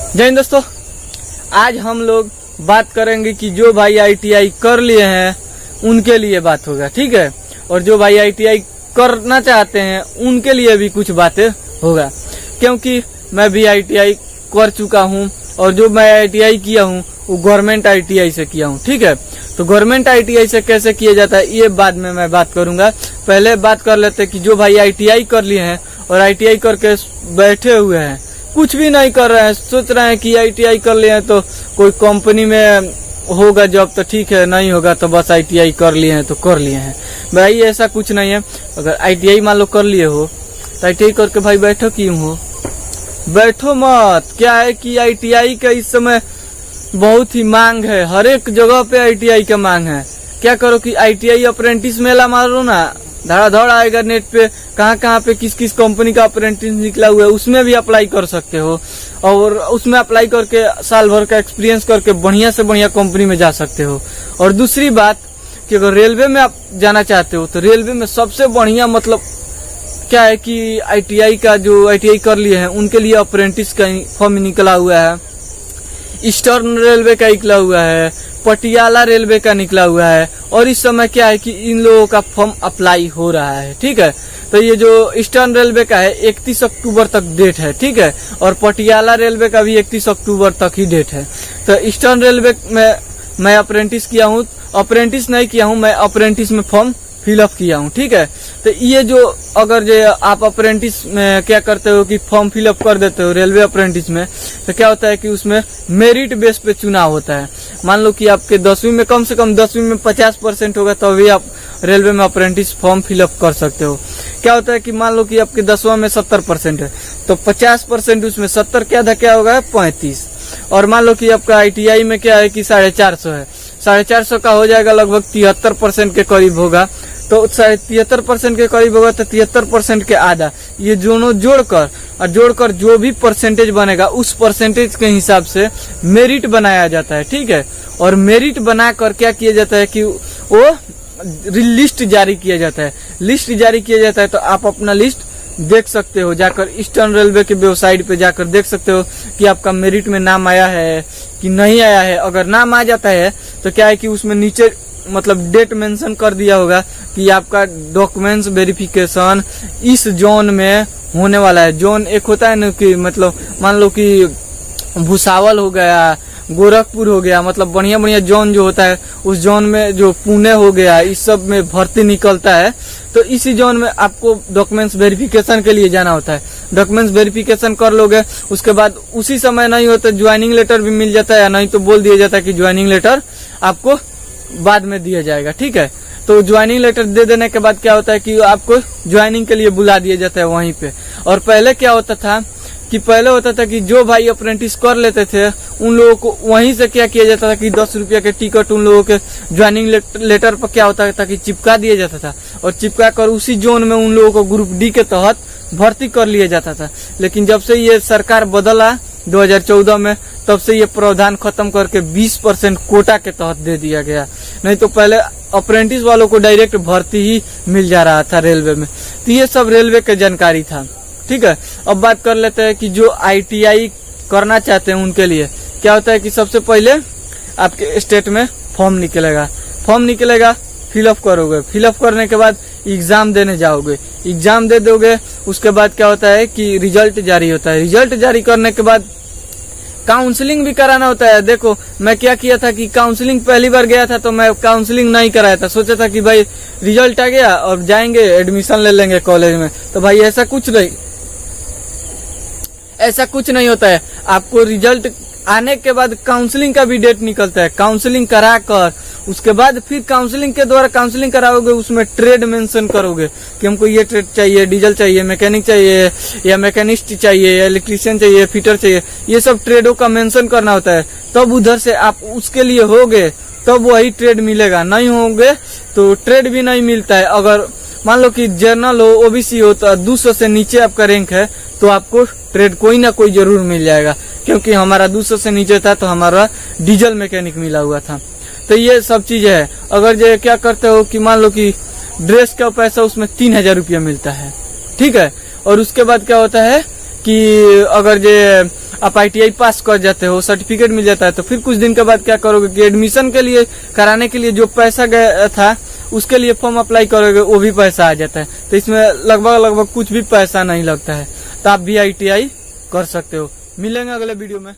जय हिंद दोस्तों, आज हम लोग बात करेंगे कि जो भाई आईटीआई कर लिए हैं उनके लिए बात होगा, ठीक है। और जो भाई आईटीआई करना चाहते हैं उनके लिए भी कुछ बातें होगा, क्योंकि मैं भी आईटीआई कर चुका हूं और जो मैं आईटीआई किया हूं वो गवर्नमेंट आईटीआई से किया हूं, ठीक है। तो गवर्नमेंट आईटीआई से कैसे किया जाता है ये बाद में मैं बात करूंगा। पहले बात कर लेते हैं कि जो भाई आईटीआई कर लिए हैं और आईटीआई करके बैठे हुए हैं, कुछ भी नहीं कर रहे हैं, सोच रहे हैं कि आईटीआई कर लिए हैं तो कोई कंपनी में होगा जॉब तो ठीक है, नहीं होगा तो बस आईटीआई कर लिए हैं तो कर लिए हैं। भाई ऐसा कुछ नहीं है। अगर आईटीआई मान लो कर लिए हो तो आईटीआई करके भाई बैठो क्यों हो, बैठो मत। क्या है कि आईटीआई का इस समय बहुत ही मांग है, हर एक जगह पे आईटीआई का मांग है। क्या करो कि आईटीआई अप्रेंटिस मेला मारो ना, धड़ाधड़ आएगा नेट पे, कहाँ पे किस किस कंपनी का अप्रेंटिस निकला हुआ है उसमें भी अप्लाई कर सकते हो। और उसमें अप्लाई करके साल भर का एक्सपीरियंस करके बढ़िया से बढ़िया कंपनी में जा सकते हो। और दूसरी बात कि अगर रेलवे में आप जाना चाहते हो तो रेलवे में सबसे बढ़िया मतलब क्या है कि आईटीआई का जो आईटीआई कर लिए हैं उनके लिए अप्रेंटिस का फॉर्म निकला हुआ है, ईस्टर्न रेलवे का निकला हुआ है, पटियाला रेलवे का निकला हुआ है। और इस समय क्या है कि इन लोगों का फॉर्म अप्लाई हो रहा है, ठीक है। तो ये जो ईस्टर्न रेलवे का है 31 अक्टूबर तक डेट है, ठीक है। और पटियाला रेलवे का भी 31 अक्टूबर तक ही डेट है। तो ईस्टर्न रेलवे में मैं अप्रेंटिस किया हूँ, अप्रेंटिस नहीं किया हूँ, मैं अप्रेंटिस में फॉर्म फिलअप किया हूँ, ठीक है। तो ये जो अगर जो आप अप्रेंटिस में क्या करते हो कि फॉर्म फिलअप कर देते हो रेलवे अप्रेंटिस में, तो क्या होता है कि उसमें मेरिट बेस पे चुनाव होता है। मान लो कि आपके 10वीं में कम से कम 10वीं में 50% होगा तभी आप रेलवे में अप्रेंटिस फॉर्म फिलअप कर सकते हो। क्या होता है कि मान लो कि आपके 10वां में 70% है तो 50% उसमें 70 क्या होगा 35। और मान लो कि आपका आईटीआई में क्या है कि 450 है, 450 का हो जाएगा लगभग 73% के करीब होगा। तो 73% के करीब होगा तो 73% के आधा, ये दोनों जोड़कर जो भी परसेंटेज बनेगा उस परसेंटेज के हिसाब से मेरिट बनाया जाता है, ठीक है। और मेरिट बनाकर क्या किया जाता है कि वो लिस्ट जारी किया जाता है। लिस्ट जारी किया जाता है तो आप अपना लिस्ट देख सकते हो, जाकर ईस्टर्न रेलवे के वेबसाइट पे जाकर देख सकते हो कि आपका मेरिट में नाम आया है कि नहीं आया है। अगर नाम आ जाता है तो क्या है कि उसमें नीचे मतलब डेट मेंशन कर दिया होगा कि आपका डॉक्यूमेंट्स वेरिफिकेशन इस जोन में होने वाला है। जोन एक होता है ना कि मतलब मान लो कि भुसावल हो गया, गोरखपुर हो गया, मतलब बढ़िया बढ़िया जोन जो होता है उस जोन में, जो पुणे हो गया, इस सब में भर्ती निकलता है। तो इसी जोन में आपको डॉक्यूमेंट्स वेरिफिकेशन के लिए जाना होता है। डॉक्यूमेंट्स वेरिफिकेशन कर लोगे, उसके बाद उसी समय नहीं होता ज्वाइनिंग लेटर भी मिल जाता है, नहीं तो बोल दिया जाता है कि ज्वाइनिंग लेटर आपको बाद में दिया जाएगा, ठीक है। तो ज्वाइनिंग लेटर दे देने के बाद क्या होता है कि आपको ज्वाइनिंग के लिए बुला दिया जाता है वहीं पे। और पहले क्या होता था कि जो भाई अप्रेंटिस कर लेते थे उन लोगों को वहीं से क्या किया जाता था कि 10 रुपया के टिकट उन लोगों के ज्वाइनिंग लेटर पर क्या होता था कि चिपका दिया जाता था और चिपका कर उसी जोन में उन लोगों को ग्रुप डी के तहत भर्ती कर लिया जाता था। लेकिन जब से ये सरकार बदला 2014 में, तब से ये प्रावधान खत्म करके 20% कोटा के तहत दे दिया गया। नहीं तो पहले अप्रेंटिस वालों को डायरेक्ट भर्ती ही मिल जा रहा था रेलवे में। तो ये सब रेलवे के जानकारी था, ठीक है। अब बात कर लेते हैं कि जो आईटीआई करना चाहते हैं उनके लिए क्या होता है कि सबसे पहले आपके स्टेट में फॉर्म निकलेगा, फिलअप करोगे, फिलअप करने के बाद एग्जाम देने जाओगे, एग्जाम दे दोगे। उसके बाद क्या होता है कि रिजल्ट जारी होता है। रिजल्ट जारी करने के बाद काउंसलिंग भी कराना होता है। देखो मैं क्या किया था कि काउंसलिंग पहली बार गया था तो मैं काउंसलिंग नहीं कराया था, सोचा था कि भाई रिजल्ट आ गया और जाएंगे एडमिशन ले लेंगे कॉलेज में। तो भाई ऐसा कुछ नहीं होता है। आपको रिजल्ट आने के बाद काउंसलिंग का भी डेट निकलता है। काउंसलिंग कराकर उसके बाद फिर काउंसलिंग के द्वारा काउंसलिंग कराओगे, उसमें ट्रेड मेंशन करोगे कि हमको ये ट्रेड चाहिए, डीजल चाहिए, मैकेनिक चाहिए, या मैकेनिस्ट चाहिए, या इलेक्ट्रीशियन चाहिए, फिटर चाहिए, ये सब ट्रेडों का मेंशन करना होता है। तब उधर से आप उसके लिए होगे तब वही ट्रेड मिलेगा, नहीं होंगे तो ट्रेड भी नहीं मिलता है। अगर मान लो कि जनरल हो, ओबीसी हो, तो 200 से नीचे आपका रैंक है तो आपको ट्रेड कोई ना कोई जरूर मिल जाएगा। क्योंकि हमारा 200 से नीचे था तो हमारा डीजल मैकेनिक मिला हुआ था। तो ये सब चीजें है। अगर जो क्या करते हो कि मान लो कि ड्रेस का पैसा उसमें 3000 रुपया मिलता है, ठीक है। और उसके बाद क्या होता है कि अगर जो आप ITI पास कर जाते हो, सर्टिफिकेट मिल जाता है, तो फिर कुछ दिन के बाद क्या करोगे कि एडमिशन के लिए कराने के लिए जो पैसा गया था उसके लिए फॉर्म अप्लाई करोगे, वो भी पैसा आ जाता है। तो इसमें लगभग कुछ भी पैसा नहीं लगता है, तो आप भी ITI कर सकते हो। मिलेंगे अगले वीडियो में।